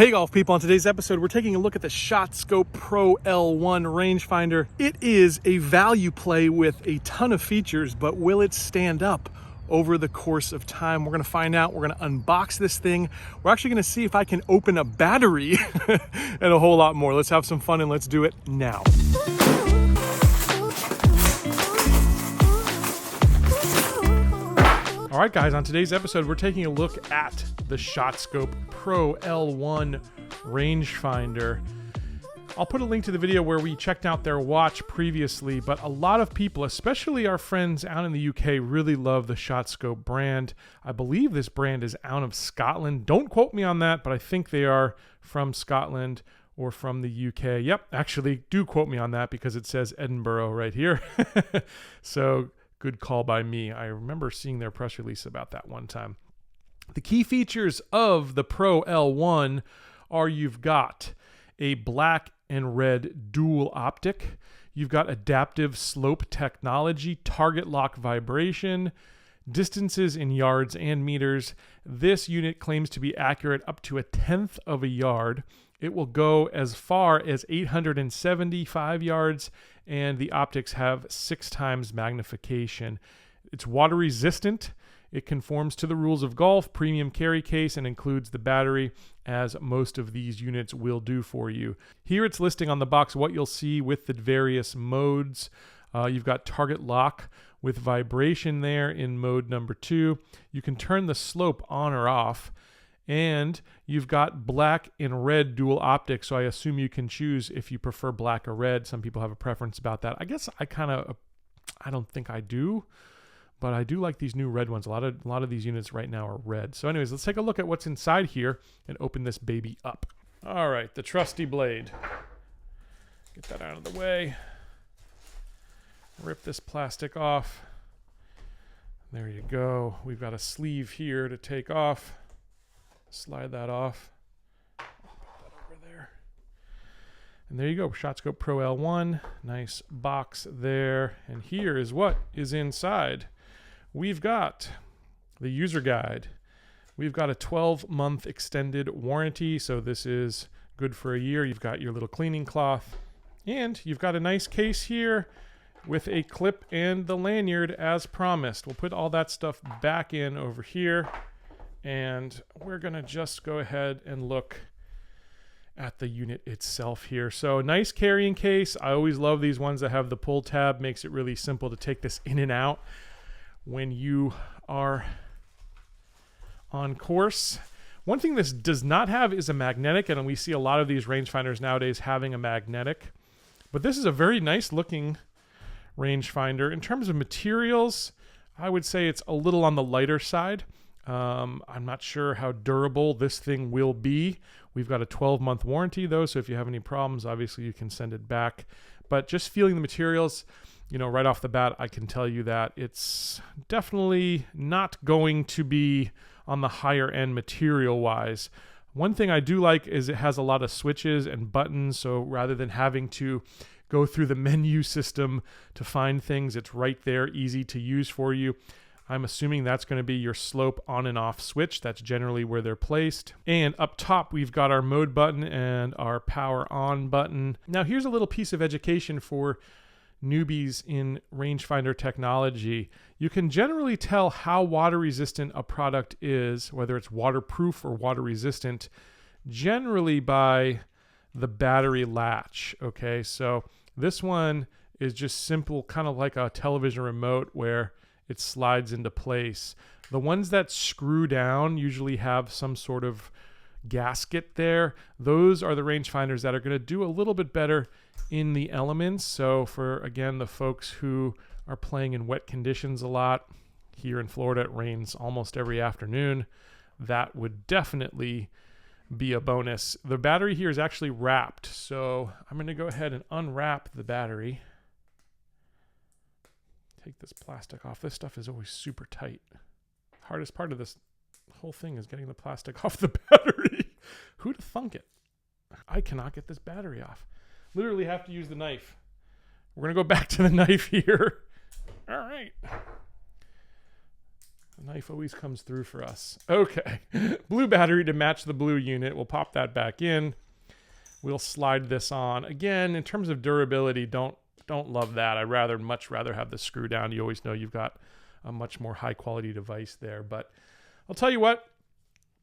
Hey golf people, on today's episode we're taking a look at the ShotScope Pro L1 rangefinder. It is a value play with a ton of features, but will it stand up over the course of time? We're gonna find out. We're gonna unbox this thing. We're actually gonna see if I can open a battery and a whole lot more. Let's have some fun and let's do it now. All right, guys, on today's episode, we're taking a look at the ShotScope Pro L1 rangefinder. I'll put a link to the video where we checked out their watch previously, but a lot of people, especially our friends out in the UK, really love the ShotScope brand. I believe this brand is out of Scotland. Don't quote me on that, but I think they are from Scotland or from the UK. Yep, actually, do quote me on that because it says Edinburgh right here. So good call by me. I remember seeing their press release about that one time. The key features of the Pro L1 are you've got a black and red dual optic. You've got adaptive slope technology, target lock vibration, distances in yards and meters. This unit claims to be accurate up to 1/10 of a yard. It will go as far as 875 yards, and the optics have 6 times magnification. It's water resistant. It conforms to the rules of golf, premium carry case, and includes the battery, as most of these units will do for you. Here it's listing on the box what you'll see with the various modes. You've got target lock with vibration there in mode number 2. You can turn the slope on or off. And you've got black and red dual optics, so I assume you can choose if you prefer black or red. Some people have a preference about that. I guess I don't think I do, but I do like these new red ones. A lot of these units right now are red. So anyways, let's take a look at what's inside here and open this baby up. All right, the trusty blade. Get that out of the way. Rip this plastic off. There you go. We've got a sleeve here to take off. Slide that off. Put that over there. And there you go, ShotScope Pro L1. Nice box there. And here is what is inside. We've got the user guide. We've got a 12-month extended warranty, so this is good for a year. You've got your little cleaning cloth. And you've got a nice case here with a clip and the lanyard as promised. We'll put all that stuff back in over here. And we're going to just go ahead and look at the unit itself here. So nice carrying case. I always love these ones that have the pull tab. Makes it really simple to take this in and out when you are on course. One thing this does not have is a magnetic, and we see a lot of these rangefinders nowadays having a magnetic. But this is a very nice looking rangefinder. In terms of materials, I would say it's a little on the lighter side. I'm not sure how durable this thing will be. We've got a 12-month warranty though, so if you have any problems, obviously you can send it back. But just feeling the materials, right off the bat, I can tell you that it's definitely not going to be on the higher end material-wise. One thing I do like is it has a lot of switches and buttons, so rather than having to go through the menu system to find things, it's right there, easy to use for you. I'm assuming that's going to be your slope on and off switch. That's generally where they're placed. And up top, we've got our mode button and our power on button. Now, here's a little piece of education for newbies in rangefinder technology. You can generally tell how water resistant a product is, whether it's waterproof or water resistant, generally by the battery latch. Okay, so this one is just simple, kind of like a television remote where it slides into place. The ones that screw down usually have some sort of gasket there. Those are the rangefinders that are going to do a little bit better in the elements. So for, again, the folks who are playing in wet conditions a lot, here in Florida it rains almost every afternoon, that would definitely be a bonus. The battery here is actually wrapped, so I'm going to go ahead and unwrap the battery. Take this plastic off. This stuff is always super tight. Hardest part of this whole thing is getting the plastic off the battery. Who'd thunk it? I cannot get this battery off. Literally have to use the knife. We're going to go back to the knife here. All right. The knife always comes through for us. Okay, blue battery to match the blue unit. We'll pop that back in. We'll slide this on. Again, in terms of durability, don't love that. I'd much rather have the screw down. You always know you've got a much more high quality device there. But I'll tell you what,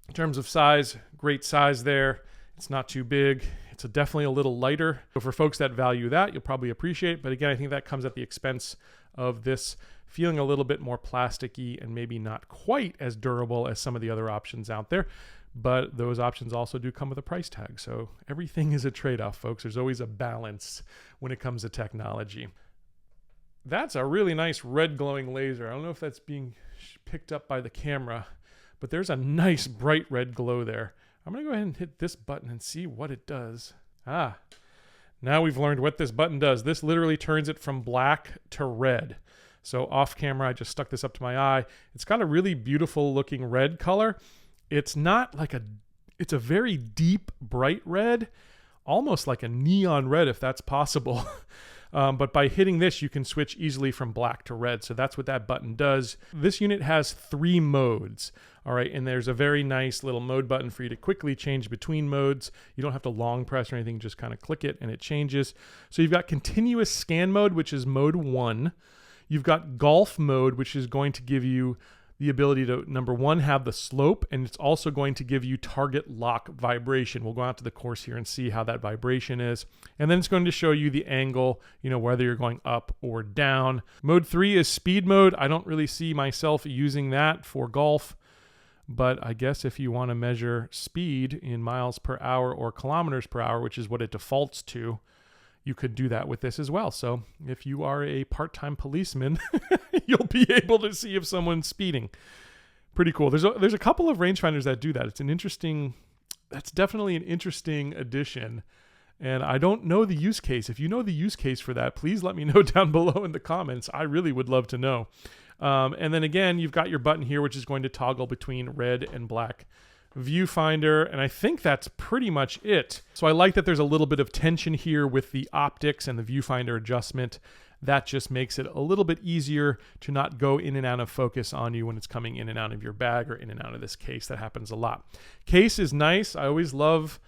in terms of size, great size there. It's not too big. It's definitely a little lighter. So for folks that value that, you'll probably appreciate it. But again, I think that comes at the expense of this feeling a little bit more plasticky and maybe not quite as durable as some of the other options out there. But those options also do come with a price tag. So everything is a trade-off, folks. There's always a balance when it comes to technology. That's a really nice red glowing laser. I don't know if that's being picked up by the camera, but there's a nice bright red glow there. I'm going to go ahead and hit this button and see what it does. Now we've learned what this button does. This literally turns it from black to red. So off camera, I just stuck this up to my eye. It's got a really beautiful looking red color. It's not like it's a very deep, bright red, almost like a neon red if that's possible. But by hitting this, you can switch easily from black to red. So that's what that button does. This unit has 3 modes. All right, and there's a very nice little mode button for you to quickly change between modes. You don't have to long press or anything, just kind of click it and it changes. So you've got continuous scan mode, which is mode 1. You've got golf mode, which is going to give you the ability to, number 1, have the slope, and it's also going to give you target lock vibration. We'll go out to the course here and see how that vibration is. And then it's going to show you the angle, whether you're going up or down. Mode 3 is speed mode. I don't really see myself using that for golf, but I guess if you want to measure speed in miles per hour or kilometers per hour, which is what it defaults to, you could do that with this as well. So if you are a part-time policeman, you'll be able to see if someone's speeding. Pretty cool. There's a couple of rangefinders that do that. That's definitely an interesting addition. And I don't know the use case. If you know the use case for that, please let me know down below in the comments. I really would love to know. And then again, you've got your button here, which is going to toggle between red and black viewfinder, and I think that's pretty much it. So I like that there's a little bit of tension here with the optics and the viewfinder adjustment. That just makes it a little bit easier to not go in and out of focus on you when it's coming in and out of your bag or in and out of this case. That happens a lot. Case is nice. I always love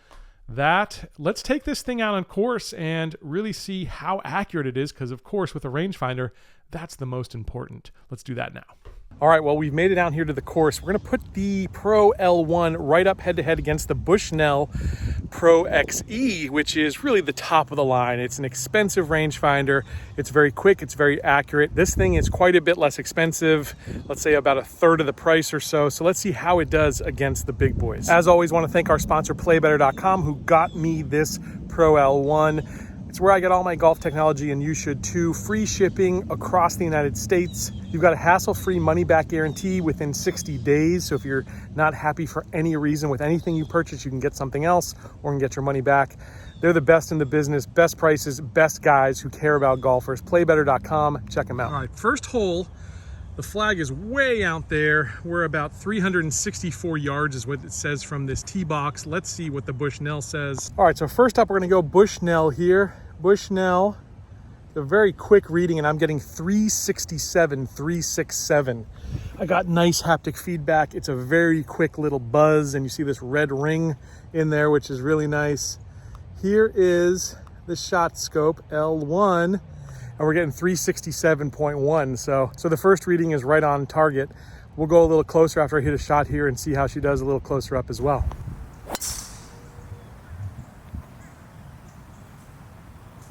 that. Let's take this thing out on course and really see how accurate it is, because of course with a rangefinder, that's the most important. Let's do that now. All right, well, we've made it down here to the course. We're gonna put the Pro L1 right up head-to-head against the Bushnell Pro XE, which is really the top of the line. It's an expensive rangefinder. It's very quick, it's very accurate. This thing is quite a bit less expensive, let's say about 1/3 of the price or so. So let's see how it does against the big boys. As always, want to thank our sponsor, PlayBetter.com, who got me this Pro L1. It's where I get all my golf technology, and you should too. Free shipping across the United States. You've got a hassle-free money-back guarantee within 60 days. So if you're not happy for any reason with anything you purchase, you can get something else or can get your money back. They're the best in the business, best prices, best guys who care about golfers. PlayBetter.com, check them out. All right, first hole. The flag is way out there. We're about 364 yards is what it says from this tee box. Let's see what the Bushnell says. All right, so first up, we're gonna go Bushnell here. Bushnell, a very quick reading, and I'm getting 367, 367. I got nice haptic feedback. It's a very quick little buzz, and you see this red ring in there, which is really nice. Here is the shot scope, L1. And we're getting 367.1. So the first reading is right on target. We'll go a little closer after I hit a shot here and see how she does a little closer up as well.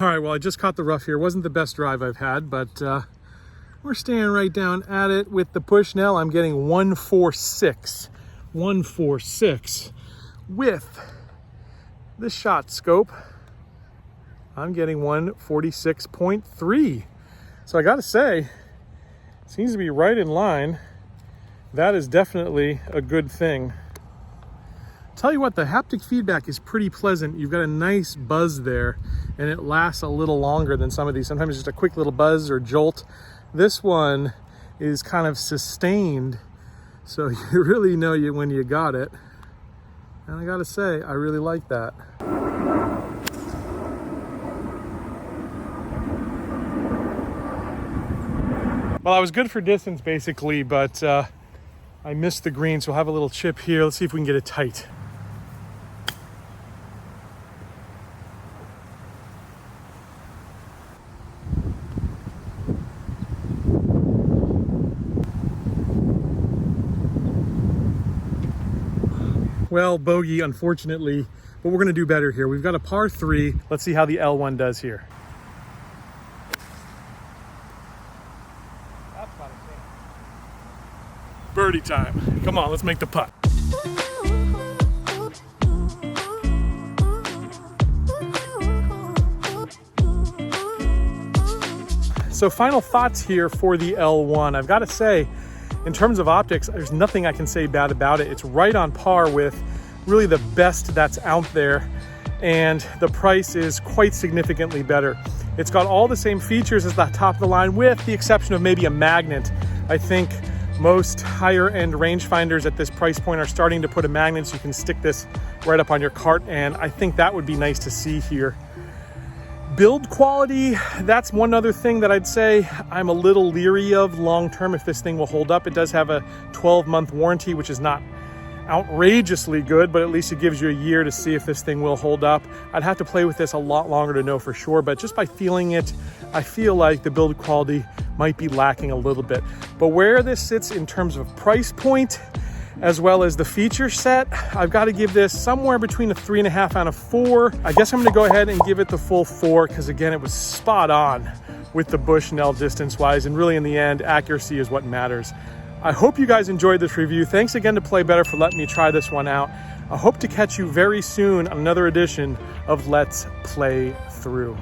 All right, well, I just caught the rough here. Wasn't the best drive I've had, but we're staying right down at it with the Bushnell. I'm getting 146. 146 with the shot scope. I'm getting 146.3. So I gotta say, seems to be right in line. That is definitely a good thing. Tell you what, the haptic feedback is pretty pleasant. You've got a nice buzz there, and it lasts a little longer than some of these. Sometimes it's just a quick little buzz or jolt. This one is kind of sustained, so you really know when you got it. And I gotta say, I really like that. Well, I was good for distance basically, but I missed the green, so we'll have a little chip here. Let's see if we can get it tight. Well, bogey, unfortunately, but we're gonna do better here. We've got a par 3. Let's see how the L1 does here. Birdie time. Come on, let's make the putt. So final thoughts here for the L1. I've got to say, in terms of optics, there's nothing I can say bad about it. It's right on par with really the best that's out there, and the price is quite significantly better. It's got all the same features as the top of the line, with the exception of maybe a magnet. I think most higher end rangefinders at this price point are starting to put a magnet so you can stick this right up on your cart, and I think that would be nice to see here. Build quality, that's one other thing that I'd say I'm a little leery of long term if this thing will hold up. It does have a 12-month warranty, which is not outrageously good, but at least it gives you a year to see if this thing will hold up. I'd have to play with this a lot longer to know for sure, but just by feeling it, I feel like the build quality might be lacking a little bit. But where this sits in terms of price point, as well as the feature set, I've got to give this somewhere between a 3.5 and a 4. I guess I'm going to go ahead and give it the full 4, because again, it was spot on with the Bushnell distance wise, and really in the end, accuracy is what matters. I hope you guys enjoyed this review. Thanks again to Play Better for letting me try this one out. I hope to catch you very soon on another edition of Let's Play Through.